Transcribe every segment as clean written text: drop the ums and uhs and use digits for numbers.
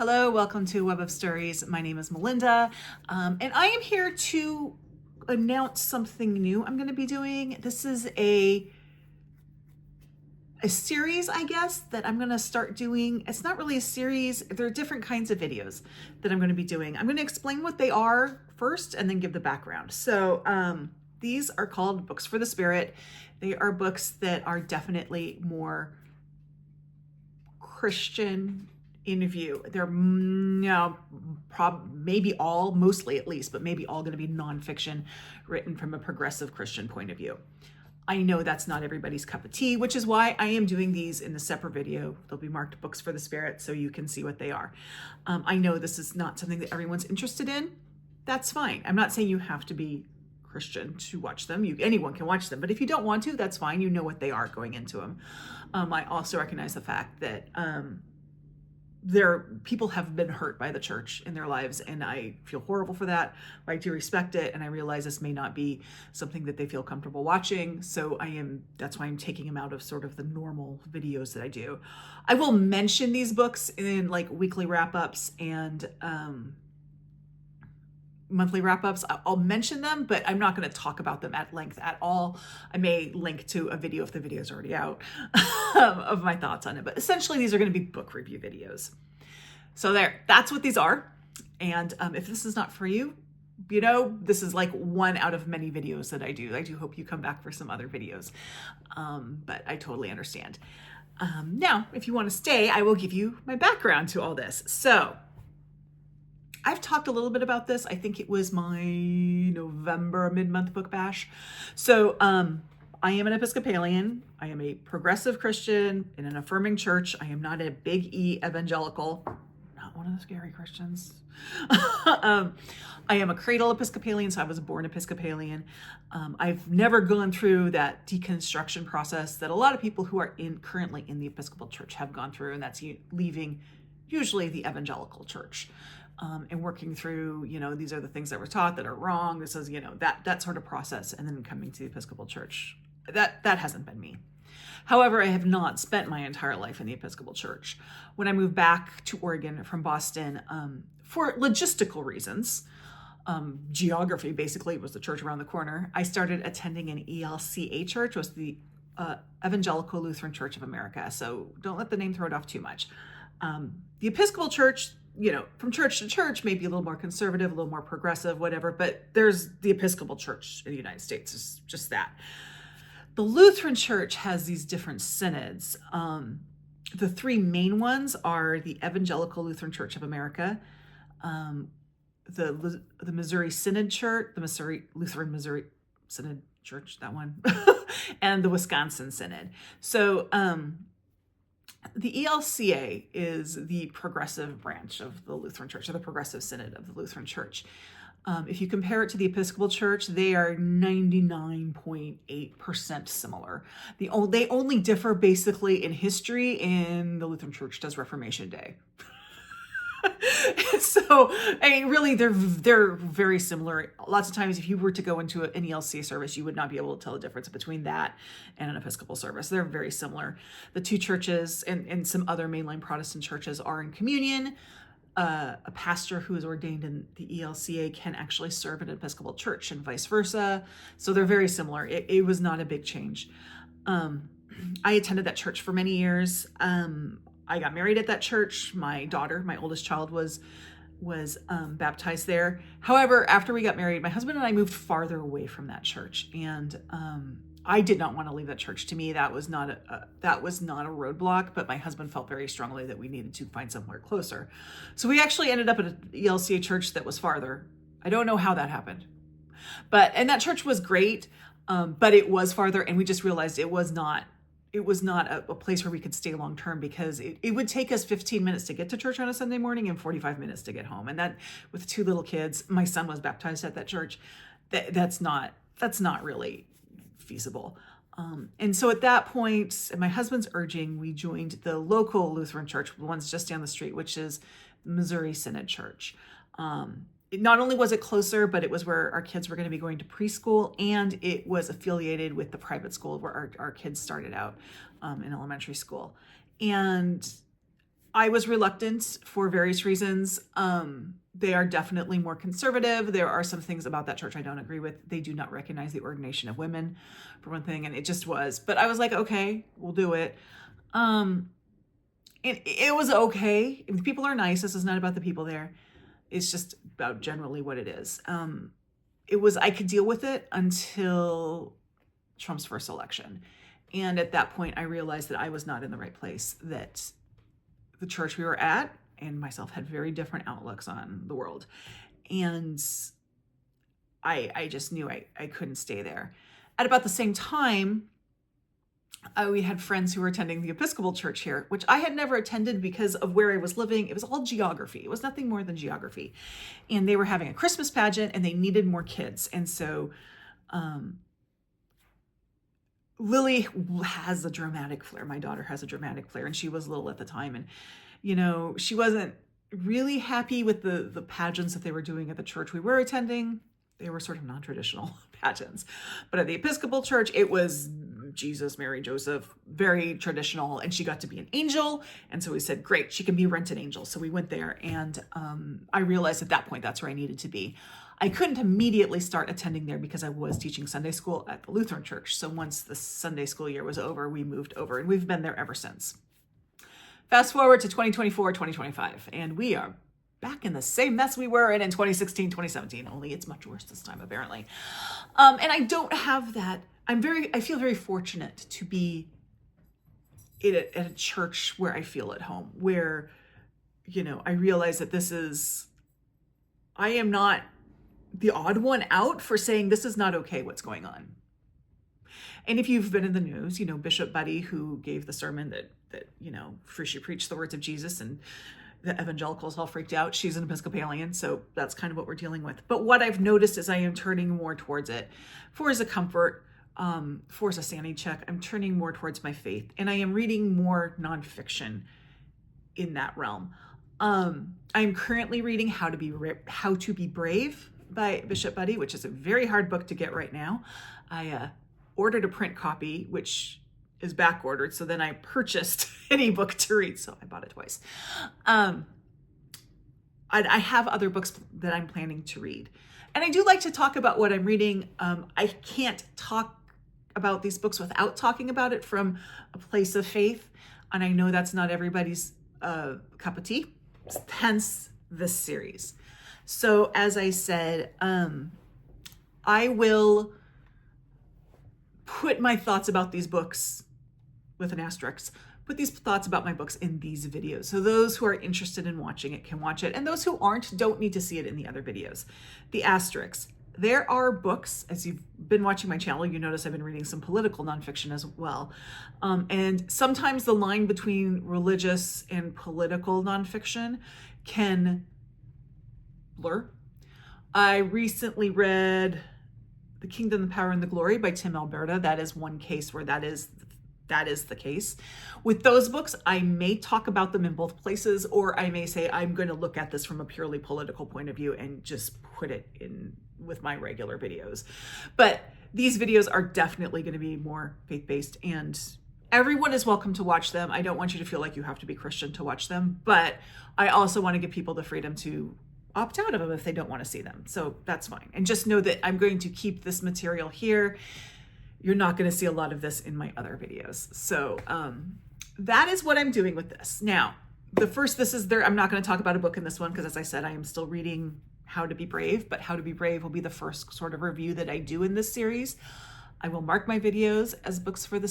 Hello, welcome to Web of Stories. My name is Melinda, and I am here to announce something new I'm going to be doing. This is a series, I guess, that I'm going to start doing. It's not really a series. There are different kinds of videos that I'm going to be doing. I'm going to explain what they are first and then give the background. So these are called Books for the Spirit. They are books that are definitely more Christian in view. They're maybe all, mostly at least, but maybe all going to be nonfiction written from a progressive Christian point of view. I know that's not everybody's cup of tea, which is why I am doing these in a separate video. They'll be marked Books for the Spirit so you can see what they are. I know this is not something that everyone's interested in. That's fine. I'm not saying you have to be Christian to watch them. Anyone can watch them, but if you don't want to, that's fine. You know what they are going into them. I also recognize the fact that people have been hurt by the church in their lives, and I feel horrible for that. I do respect it, and I realize this may not be something that they feel comfortable watching. So that's why I'm taking them out of sort of the normal videos that I do. I will mention these books in like weekly wrap-ups and monthly wrap-ups. I'll mention them, but I'm not going to talk about them at length at all. I may link to a video if the video is already out of my thoughts on it, but essentially these are going to be book review videos. So that's what these are. And if this is not for you, this is like one out of many videos that I do. I do hope you come back for some other videos, but I totally understand. Now, if you want to stay, I will give you my background to all this. So I've talked a little bit about this. I think it was my November mid-month book bash. So I am an Episcopalian. I am a progressive Christian in an affirming church. I am not a big E evangelical, not one of the scary Christians. I am a cradle Episcopalian, so I was born Episcopalian. I've never gone through that deconstruction process that a lot of people who are currently in the Episcopal Church have gone through, and that's leaving usually the evangelical church. And working through, these are the things that were taught that are wrong. This is, that sort of process, and then coming to the Episcopal Church. That hasn't been me. However, I have not spent my entire life in the Episcopal Church. When I moved back to Oregon from Boston, for logistical reasons, geography basically was the church around the corner, I started attending an ELCA church, was the Evangelical Lutheran Church of America. So don't let the name throw it off too much. The Episcopal Church, from church to church, maybe a little more conservative, a little more progressive, whatever, but there's the Episcopal Church in the United States. It's just that. The Lutheran Church has these different synods. The three main ones are the Evangelical Lutheran Church of America, the Missouri Synod Church, the Lutheran Missouri Synod Church, that one, and the Wisconsin Synod. So, the ELCA is the progressive branch of the Lutheran Church, or the progressive synod of the Lutheran Church. If you compare it to the Episcopal Church, they are 99.8% similar. They only differ basically in history, and the Lutheran Church does Reformation Day. So, really, they're very similar. Lots of times, if you were to go into an ELCA service, you would not be able to tell the difference between that and an Episcopal service. They're very similar. The two churches and some other mainline Protestant churches are in communion. A pastor who is ordained in the ELCA can actually serve in an Episcopal church and vice versa. So they're very similar. It was not a big change. I attended that church for many years. I got married at that church. My daughter, my oldest child, was baptized there. However, after we got married, my husband and I moved farther away from that church, and I did not want to leave that church. To me, that was not a roadblock, but my husband felt very strongly that we needed to find somewhere closer. So we actually ended up at an ELCA church that was farther. I don't know how that happened, and that church was great, but it was farther, and we just realized it was not a place where we could stay long term, because it would take us 15 minutes to get to church on a Sunday morning and 45 minutes to get home. And that, with two little kids, my son was baptized at that church. That's not really feasible. And so at that point, at my husband's urging, we joined the local Lutheran church, the ones just down the street, which is Missouri Synod Church. Not only was it closer, but it was where our kids were going to be going to preschool, and it was affiliated with the private school where our kids started out in elementary school. And I was reluctant for various reasons. They are definitely more conservative. There are some things about that church I don't agree with. They do not recognize the ordination of women, for one thing, and it just was. But I was like, okay, we'll do it. It was okay. If the people are nice, this is not about the people there. It's just about generally what it is. I could deal with it until Trump's first election. And at that point, I realized that I was not in the right place, that the church we were at and myself had very different outlooks on the world. And I just knew I couldn't stay there. At about the same time, we had friends who were attending the Episcopal church here, which I had never attended because of where I was living. It was all geography. It was nothing more than geography. And they were having a Christmas pageant and they needed more kids. And so Lily has a dramatic flair. My daughter has a dramatic flair, and she was little at the time. And, she wasn't really happy with the pageants that they were doing at the church we were attending. They were sort of non-traditional pageants. But at the Episcopal church, it was Jesus, Mary, Joseph, very traditional. And she got to be an angel. And so we said, great, she can be Rented Angel. So we went there. And I realized at that point, that's where I needed to be. I couldn't immediately start attending there because I was teaching Sunday school at the Lutheran church. So once the Sunday school year was over, we moved over and we've been there ever since. Fast forward to 2024, 2025, and we are back in the same mess we were in 2016, 2017, only it's much worse this time, apparently. And I don't have that. I feel very fortunate to be at a church where I feel at home, where, I realize that I am not the odd one out for saying this is not okay what's going on. And if you've been in the news, Bishop Buddy, who gave the sermon that she preached the words of Jesus, and the evangelicals all freaked out. She's an Episcopalian, so that's kind of what we're dealing with. But what I've noticed is I am turning more towards it. For as a comfort, for as a sanity check, I'm turning more towards my faith, and I am reading more nonfiction in that realm. I'm currently reading How to Be Brave by Bishop Buddy, which is a very hard book to get right now. I ordered a print copy, which is back ordered. So then I purchased any book to read. So I bought it twice. I have other books that I'm planning to read. And I do like to talk about what I'm reading. I can't talk about these books without talking about it from a place of faith. And I know that's not everybody's cup of tea, hence this series. So as I said, I will put my thoughts about these books with an asterisk, put these thoughts about my books in these videos. So those who are interested in watching it can watch it. And those who aren't don't need to see it in the other videos. The asterisks. There are books, as you've been watching my channel, you notice I've been reading some political nonfiction as well. And sometimes the line between religious and political nonfiction can blur. I recently read The Kingdom, the Power, and the Glory by Tim Alberta. That is one case where that is the case. With those books, I may talk about them in both places, or I may say I'm going to look at this from a purely political point of view and just put it in with my regular videos. But these videos are definitely going to be more faith-based, and everyone is welcome to watch them. I don't want you to feel like you have to be Christian to watch them, but I also want to give people the freedom to opt out of them if they don't want to see them. So that's fine. And just know that I'm going to keep this material here. You're not going to see a lot of this in my other videos. So that is what I'm doing with this. Now, I'm not going to talk about a book in this one because, as I said, I am still reading How to Be Brave, but How to Be Brave will be the first sort of review that I do in this series. I will mark my videos as books for the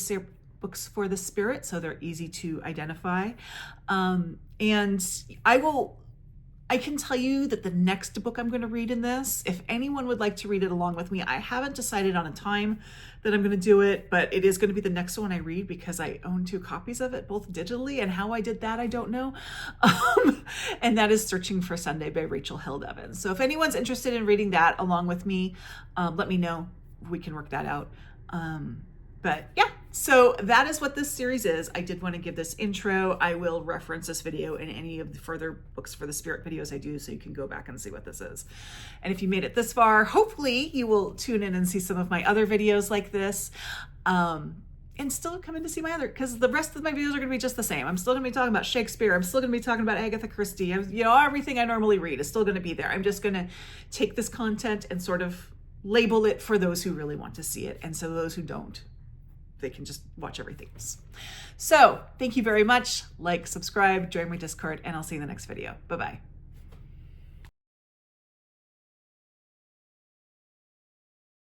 spirit, so they're easy to identify. And I can tell you that the next book I'm going to read in this, if anyone would like to read it along with me, I haven't decided on a time that I'm going to do it, but it is going to be the next one I read because I own 2 copies of it, both digitally, and how I did that, I don't know. And that is Searching for Sunday by Rachel Held Evans. So if anyone's interested in reading that along with me, let me know. We can work that out. But yeah, so that is what this series is. I did want to give this intro. I will reference this video in any of the further books for the spirit videos I do, so you can go back and see what this is. And if you made it this far, hopefully you will tune in and see some of my other videos like this. And and still come in to see my other, because the rest of my videos are going to be just the same. I'm still going to be talking about Shakespeare. I'm still going to be talking about Agatha Christie. You know, everything I normally read is still going to be there. I'm just going to take this content and sort of label it for those who really want to see it. And so those who don't, they can just watch everything else. So thank you very much. Like, subscribe, join my Discord, and I'll see you in the next video. Bye-bye.